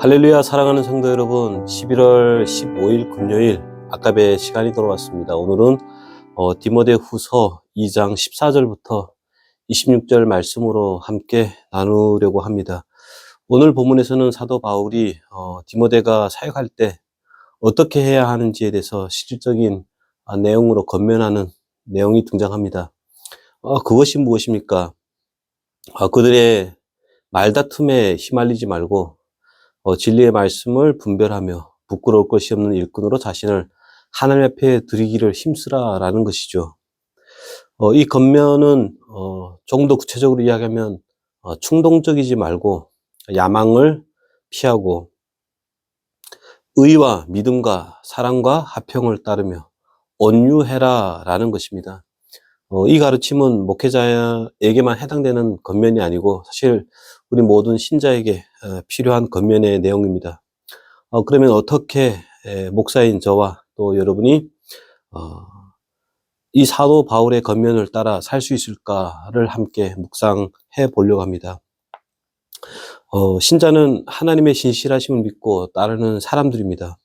할렐루야. 사랑하는 성도 여러분, 11월 15일 금요일 아까배 시간이 돌아왔습니다. 오늘은 디모데후서 2장 14절부터 26절 말씀으로 함께 나누려고 합니다. 오늘 본문에서는 사도 바울이 디모데가 사역할 때 어떻게 해야 하는지에 대해서 실질적인 내용으로 권면하는 내용이 등장합니다. 그것이 무엇입니까? 그들의 말다툼에 휘말리지 말고 진리의 말씀을 분별하며 부끄러울 것이 없는 일꾼으로 자신을 하나님 앞에 드리기를 힘쓰라라는 것이죠. 이 권면은 조금 더 구체적으로 이야기하면 충동적이지 말고 야망을 피하고 의와 믿음과 사랑과 화평을 따르며 온유해라라는 것입니다. 이 가르침은 목회자에게만 해당되는 권면이 아니고 사실 우리 모든 신자에게 필요한 권면의 내용입니다. 그러면 어떻게 목사인 저와 또 여러분이 이 사도 바울의 권면을 따라 살 수 있을까를 함께 묵상해 보려고 합니다. 신자는 하나님의 신실하심을 믿고 따르는 사람들입니다.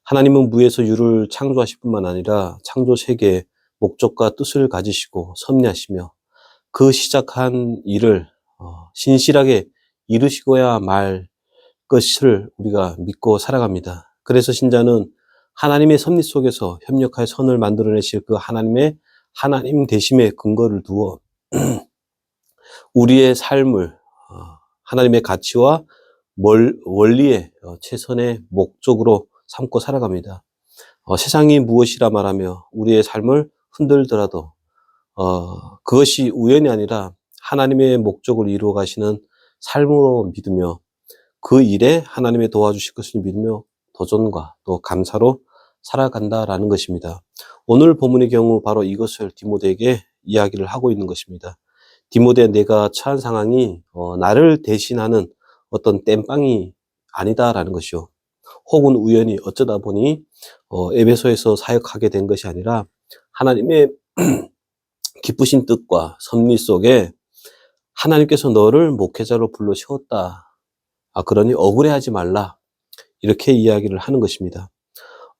하나님은 무에서 유를 창조하실 뿐만 아니라 창조 세계에 목적과 뜻을 가지시고 섭리하시며 그 시작한 일을 신실하게 이루시고야 말 것을 우리가 믿고 살아갑니다. 그래서 신자는 하나님의 섭리 속에서 협력하여 선을 만들어내실 그 하나님의 하나님 되심의 근거를 두어 우리의 삶을 하나님의 가치와 원리의 최선의 목적으로 삼고 살아갑니다. 세상이 무엇이라 말하며 우리의 삶을 흔들더라도 그것이 우연이 아니라 하나님의 목적을 이루어 가시는 삶으로 믿으며 그 일에 하나님의 도와주실 것을 믿으며 도전과 또 감사로 살아간다라는 것입니다. 오늘 본문의 경우 바로 이것을 디모데에게 이야기를 하고 있는 것입니다. 디모데, 내가 처한 상황이 나를 대신하는 어떤 땜빵이 아니다라는 것이요. 혹은 우연히 어쩌다 보니 에베소에서 사역하게 된 것이 아니라 하나님의 기쁘신 뜻과 섭리 속에 하나님께서 너를 목회자로 불러 세웠다. 그러니 억울해하지 말라. 이렇게 이야기를 하는 것입니다.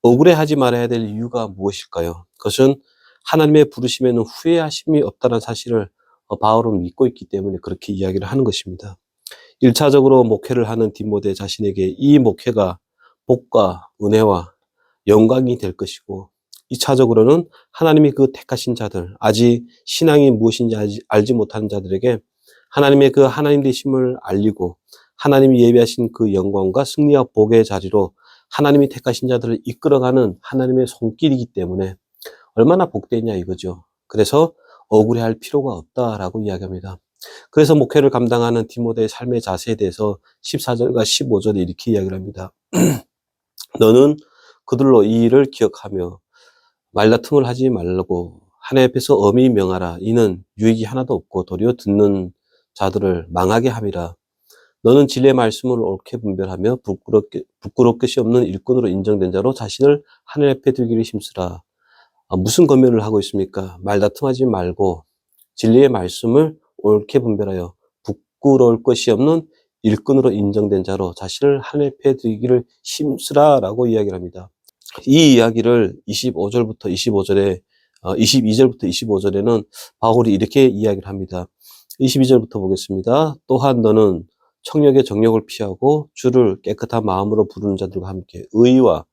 억울해하지 말아야 될 이유가 무엇일까요? 그것은 하나님의 부르심에는 후회하심이 없다는 사실을 바울은 믿고 있기 때문에 그렇게 이야기를 하는 것입니다. 1차적으로 목회를 하는 디모데 자신에게 이 목회가 복과 은혜와 영광이 될 것이고 2차적으로는 하나님이 그 택하신 자들, 아직 신앙이 무엇인지 알지 못하는 자들에게 하나님의 그 하나님 되심을 알리고 하나님이 예비하신 그 영광과 승리와 복의 자리로 하나님이 택하신 자들을 이끌어가는 하나님의 손길이기 때문에 얼마나 복되냐 이거죠. 그래서 억울해할 필요가 없다라고 이야기합니다. 그래서 목회를 감당하는 디모데의 삶의 자세에 대해서 14절과 15절에 이렇게 이야기를 합니다. 너는 그들로 이 일을 기억하며 말다툼을 하지 말고 하나님 앞에서 엄히 명하라. 이는 유익이 하나도 없고 도리어 듣는 자들을 망하게 함이라. 너는 진리의 말씀을 옳게 분별하며 부끄러울 것이 없는 일꾼으로 인정된 자로 자신을 하늘 앞에 들기를 힘쓰라. 무슨 권면을 하고 있습니까? 말다툼하지 말고 진리의 말씀을 옳게 분별하여 부끄러울 것이 없는 일꾼으로 인정된 자로 자신을 하늘 앞에 들기를 힘쓰라라고 이야기를 합니다. 이 이야기를 22절부터 25절에는 바울이 이렇게 이야기를 합니다. 22절부터 보겠습니다. 또한 너는 청력의 정욕을 피하고 주를 깨끗한 마음으로 부르는 자들과 함께 의와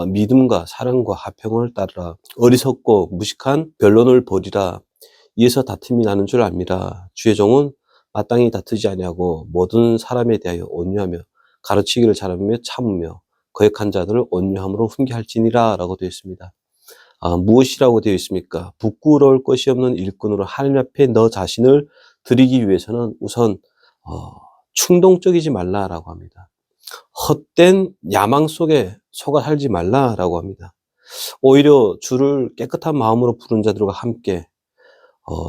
믿음과 사랑과 화평을 따르라. 어리석고 무식한 변론을 버리라. 이에서 다툼이 나는 줄 압니다. 주의 종은 마땅히 다투지 아니하고 모든 사람에 대하여 온유하며 가르치기를 잘하며 참으며 거역한 자들을 온유함으로 훈계할지니라 라고 되어 있습니다. 무엇이라고 되어 있습니까? 부끄러울 것이 없는 일꾼으로 하나님 앞에 너 자신을 드리기 위해서는 우선 충동적이지 말라라고 합니다. 헛된 야망 속에 속아 살지 말라라고 합니다. 오히려 주를 깨끗한 마음으로 부른 자들과 함께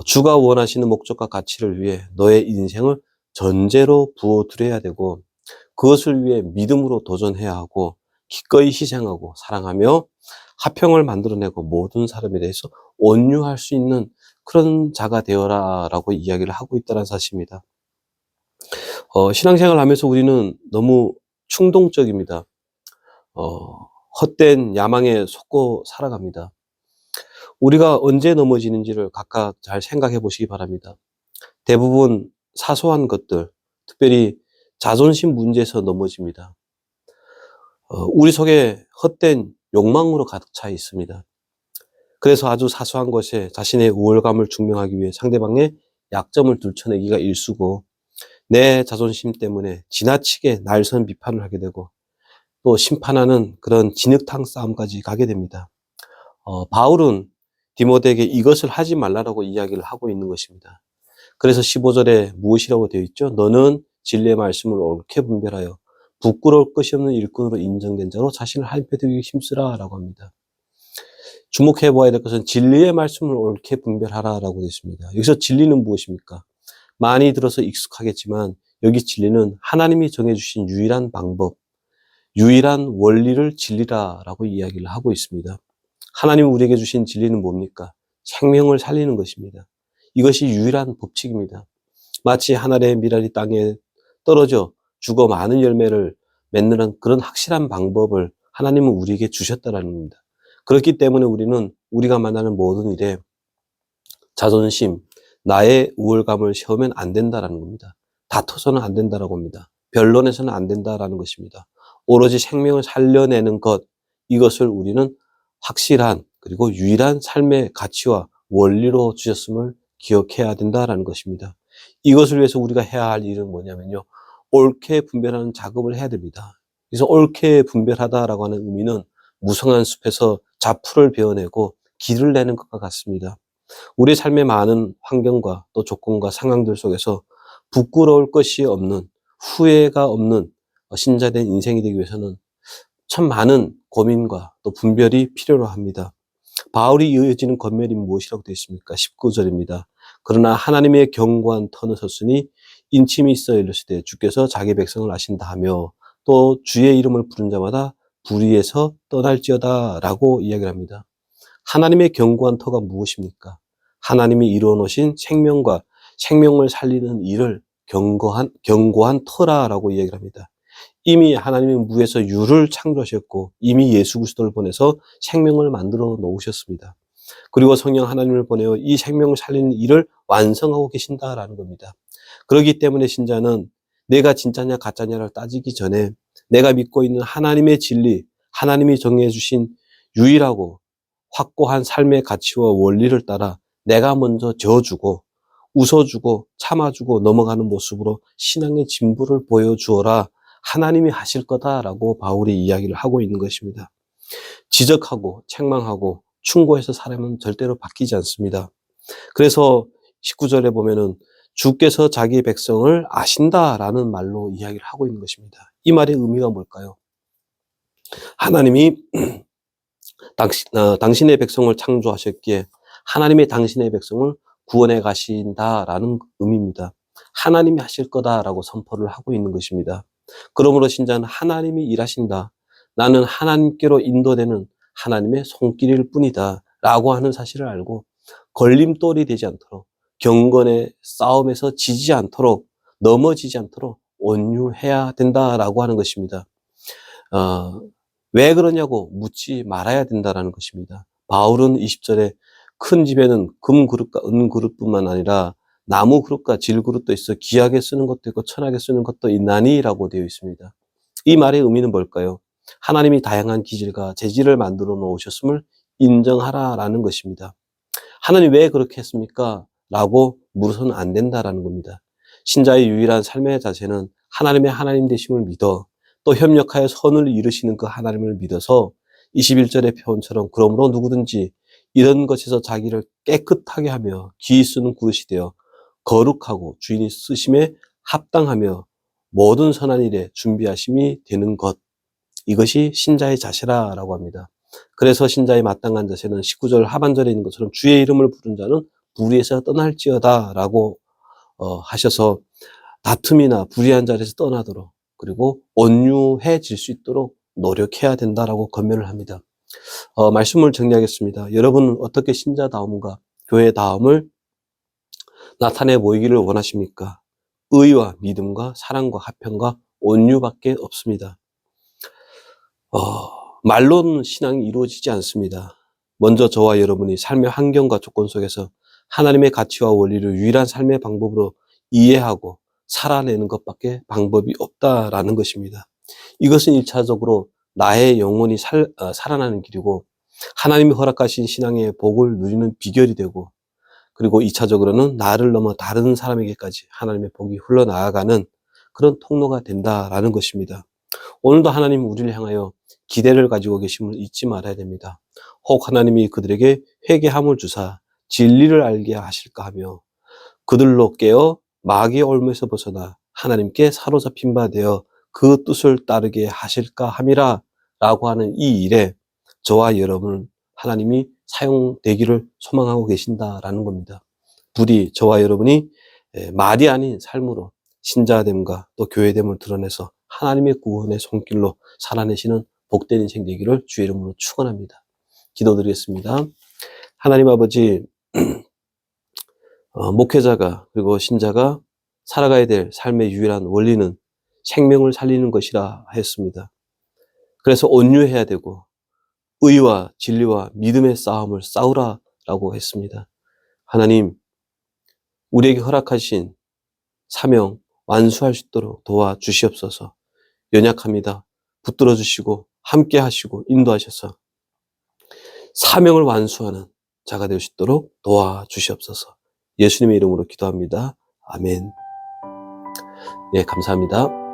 주가 원하시는 목적과 가치를 위해 너의 인생을 전제로 부어드려야 되고 그것을 위해 믿음으로 도전해야 하고 기꺼이 희생하고 사랑하며 화평을 만들어내고 모든 사람에 대해서 온유할 수 있는 그런 자가 되어라 라고 이야기를 하고 있다는 사실입니다. 신앙생활을 하면서 우리는 너무 충동적입니다. 헛된 야망에 속고 살아갑니다. 우리가 언제 넘어지는지를 각각 잘 생각해 보시기 바랍니다. 대부분 사소한 것들, 특별히 자존심 문제에서 넘어집니다. 우리 속에 헛된 욕망으로 가득 차 있습니다. 그래서 아주 사소한 것에 자신의 우월감을 증명하기 위해 상대방의 약점을 들춰내기가 일쑤고, 내 자존심 때문에 지나치게 날선 비판을 하게 되고, 또 심판하는 그런 진흙탕 싸움까지 가게 됩니다. 바울은 디모데에게 이것을 하지 말라라고 이야기를 하고 있는 것입니다. 그래서 15절에 무엇이라고 되어 있죠? 너는 진리의 말씀을 옳게 분별하여 부끄러울 것이 없는 일꾼으로 인정된 자로 자신을 한패 되기 힘쓰라 라고 합니다. 주목해 보아야 될 것은 진리의 말씀을 옳게 분별하라라고 되어 있습니다. 여기서 진리는 무엇입니까? 많이 들어서 익숙하겠지만 여기 진리는 하나님이 정해주신 유일한 방법, 유일한 원리를 진리라라고 이야기를 하고 있습니다. 하나님이 우리에게 주신 진리는 뭡니까? 생명을 살리는 것입니다. 이것이 유일한 법칙입니다. 마치 하늘의 미랄이 땅에 떨어져 죽어 많은 열매를 맺는 그런 확실한 방법을 하나님은 우리에게 주셨다라는 겁니다. 그렇기 때문에 우리는 우리가 만나는 모든 일에 자존심, 나의 우월감을 세우면 안 된다라는 겁니다. 다퉈서는 안 된다라고 합니다. 변론해서는 안 된다라는 것입니다. 오로지 생명을 살려내는 것, 이것을 우리는 확실한 그리고 유일한 삶의 가치와 원리로 주셨음을 기억해야 된다라는 것입니다. 이것을 위해서 우리가 해야 할 일은 뭐냐면요, 옳게 분별하는 작업을 해야 됩니다. 그래서 옳게 분별하다라고 하는 의미는 무성한 숲에서 자풀을 베어내고 길을 내는 것과 같습니다. 우리 삶의 많은 환경과 또 조건과 상황들 속에서 부끄러울 것이 없는, 후회가 없는 신자된 인생이 되기 위해서는 참 많은 고민과 또 분별이 필요로 합니다. 바울이 이어지는 권면이 무엇이라고 되어 있습니까? 19절입니다. 그러나 하나님의 견고한 터는 섰으니 인침이 있어 이르시되 주께서 자기 백성을 아신다 하며, 또 주의 이름을 부른 자마다 불의에서 떠날지어다 라고 이야기를 합니다. 하나님의 견고한 터가 무엇입니까? 하나님이 이루어 놓으신 생명과 생명을 살리는 일을 견고한 터라라고 이야기를 합니다. 이미 하나님이 무에서 유를 창조하셨고 이미 예수 그리스도를 보내서 생명을 만들어 놓으셨습니다. 그리고 성령 하나님을 보내어 이 생명을 살리는 일을 완성하고 계신다라는 겁니다. 그렇기 때문에 신자는 내가 진짜냐 가짜냐를 따지기 전에 내가 믿고 있는 하나님의 진리, 하나님이 정해 주신 유일하고 확고한 삶의 가치와 원리를 따라 내가 먼저 져주고 웃어주고 참아주고 넘어가는 모습으로 신앙의 진보를 보여주어라, 하나님이 하실 거다라고 바울이 이야기를 하고 있는 것입니다. 지적하고 책망하고 충고해서 사람은 절대로 바뀌지 않습니다. 그래서 19절에 보면은 주께서 자기 백성을 아신다라는 말로 이야기를 하고 있는 것입니다. 이 말의 의미가 뭘까요? 하나님이 당신의 백성을 창조하셨기에 하나님이 당신의 백성을 구원해 가신다라는 의미입니다. 하나님이 하실 거다라고 선포를 하고 있는 것입니다. 그러므로 신자는 하나님이 일하신다, 나는 하나님께로 인도되는 하나님의 손길일 뿐이다 라고 하는 사실을 알고 걸림돌이 되지 않도록, 경건의 싸움에서 지지 않도록, 넘어지지 않도록 온유해야 된다라고 하는 것입니다. 왜 그러냐고 묻지 말아야 된다라는 것입니다. 바울은 20절에 큰 집에는 금 그릇과 은 그릇뿐만 아니라 나무 그릇과 질 그릇도 있어 귀하게 쓰는 것도 있고 천하게 쓰는 것도 있나니 라고 되어 있습니다. 이 말의 의미는 뭘까요? 하나님이 다양한 기질과 재질을 만들어 놓으셨음을 인정하라라는 것입니다. 하나님 왜 그렇게 했습니까? 라고 물어서는 안 된다라는 겁니다. 신자의 유일한 삶의 자세는 하나님의 하나님 되심을 믿어 또 협력하여 선을 이루시는 그 하나님을 믿어서 21절의 표현처럼 그러므로 누구든지 이런 것에서 자기를 깨끗하게 하며 귀 쓰는 그릇이 되어 거룩하고 주인이 쓰심에 합당하며 모든 선한 일에 준비하심이 되는 것, 이것이 신자의 자세라라고 합니다. 그래서 신자의 마땅한 자세는 19절 하반절에 있는 것처럼 주의 이름을 부른 자는 불의에서 떠날지어다 라고 하셔서 다툼이나 불의한 자리에서 떠나도록, 그리고 온유해질 수 있도록 노력해야 된다라고 권면을 합니다. 말씀을 정리하겠습니다. 여러분은 어떻게 신자다움과 교회다움을 나타내 보이기를 원하십니까? 의와 믿음과 사랑과 화평과 온유밖에 없습니다. 말로는 신앙이 이루어지지 않습니다. 먼저 저와 여러분이 삶의 환경과 조건 속에서 하나님의 가치와 원리를 유일한 삶의 방법으로 이해하고 살아내는 것밖에 방법이 없다라는 것입니다. 이것은 1차적으로 나의 영혼이 살아나는 길이고 하나님이 허락하신 신앙의 복을 누리는 비결이 되고, 그리고 2차적으로는 나를 넘어 다른 사람에게까지 하나님의 복이 흘러나아가는 그런 통로가 된다라는 것입니다. 오늘도 하나님은 우리를 향하여 기대를 가지고 계심을 잊지 말아야 됩니다. 혹 하나님이 그들에게 회개함을 주사 진리를 알게 하실까 하며 그들로 깨어 마귀의 올무에서 벗어나 하나님께 사로잡힌 바 되어 그 뜻을 따르게 하실까 함이라 라고 하는 이 일에 저와 여러분은 하나님이 사용되기를 소망하고 계신다라는 겁니다. 부디 저와 여러분이 말이 아닌 삶으로 신자됨과 또 교회됨을 드러내서 하나님의 구원의 손길로 살아내시는 복된 인생 되기를 주의 이름으로 축원합니다. 기도드리겠습니다. 하나님 아버지, 목회자가 그리고 신자가 살아가야 될 삶의 유일한 원리는 생명을 살리는 것이라 했습니다. 그래서 온유해야 되고 의와 진리와 믿음의 싸움을 싸우라라고 했습니다. 하나님, 우리에게 허락하신 사명 완수할 수 있도록 도와주시옵소서. 연약합니다. 붙들어 주시고 함께 하시고 인도하셔서 사명을 완수하는 자가 될 수 있도록 도와주시옵소서. 예수님의 이름으로 기도합니다. 아멘. 예, 감사합니다.